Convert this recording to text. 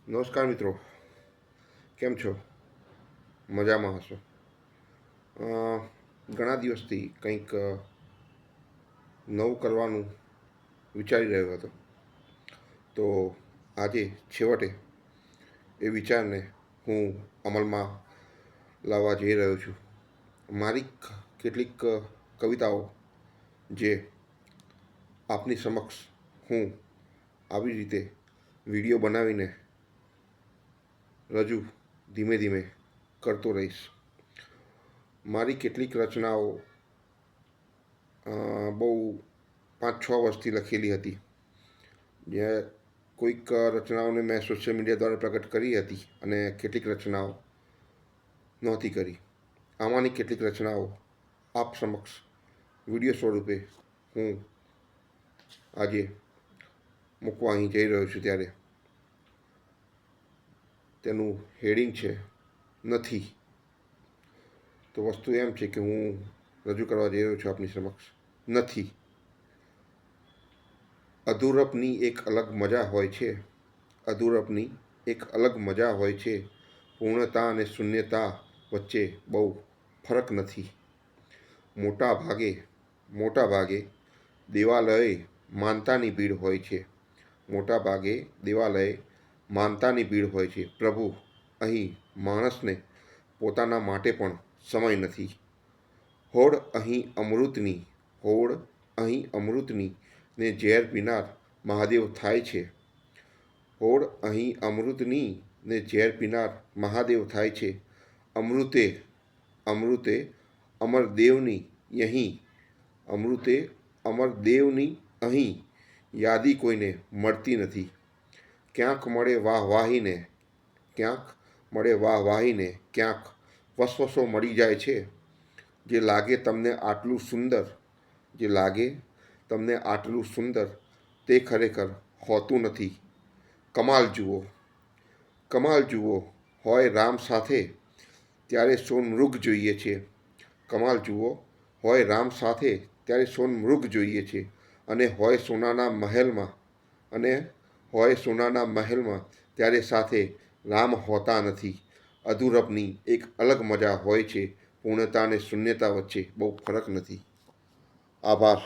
નમસ્કાર મિત્રો, કેમ છો? મજામાં હશો. ઘણા દિવસથી કંઈક નવું કરવાનું વિચારી રહ્યો હતો. તો આજે છેવટે એ વિચારને હું અમલમાં લાવવા જઈ રહ્યો છું. મારી કેટલીક કવિતાઓ જે આપની સમક્ષ હું આવી રીતે વિડીયો બનાવીને રજૂ ધીમે ધીમે કરતો રહીશ. મારી કેટલીક રચનાઓ બહુ 5-6 વર્ષથી લખેલી હતી. જે કોઈક રચનાઓને મેં સોશિયલ મીડિયા દ્વારા પ્રગટ કરી હતી અને કેટલીક રચનાઓ નહોતી કરી. આમાંની કેટલીક રચનાઓ આપ સમક્ષ વિડીયો સ્વરૂપે હું આજે મૂકવા અહીં જઈ રહ્યો છું. ત્યારે તેનું હેડિંગ છે નથી. તો વસ્તુ એમ છે કે હું રજૂ કરવા જઈ રહ્યો છું આપની સમક્ષ નથી. અધૂરપની એક અલગ મજા હોય છે. અધૂરપની એક અલગ મજા હોય છે. પૂર્ણતા અને શૂન્યતા વચ્ચે બહુ ફરક નથી. મોટા ભાગે દેવાલયે માનતાની ભીડ હોય છે. મોટા ભાગે દેવાલયે માનતાની ભીડ હોય છે. પ્રભુ, અહીં માણસને પોતાના માટે પણ સમય નથી. હોડ અહીં અમૃતની ને ઝેર પીનાર મહાદેવ થાય છે. હોડ અહીં અમૃતની ને ઝેર પીનાર મહાદેવ થાય છે. અમૃતે અમરદેવની અહીં યાદી કોઈને મળતી નથી. ક્યાંક મળે વાહવાહીને, ક્યાંક વસવસો મળી જાય છે. જે લાગે તમને આટલું સુંદર તે ખરેખર હોતું નથી. કમાલ જુઓ હોય રામ સાથે ત્યારે સોનમૃગ જોઈએ છે. કમાલ જુઓ હોય રામ સાથે ત્યારે સોનમૃગ જોઈએ છે. અને હોય સોનાના મહેલમાં ત્યારે સાથે રામ હોતા નથી. અધૂરપની એક અલગ મજા હોય છે. પૂર્ણતા અને શૂન્યતા વચ્ચે બહુ ફરક નથી. આભાર.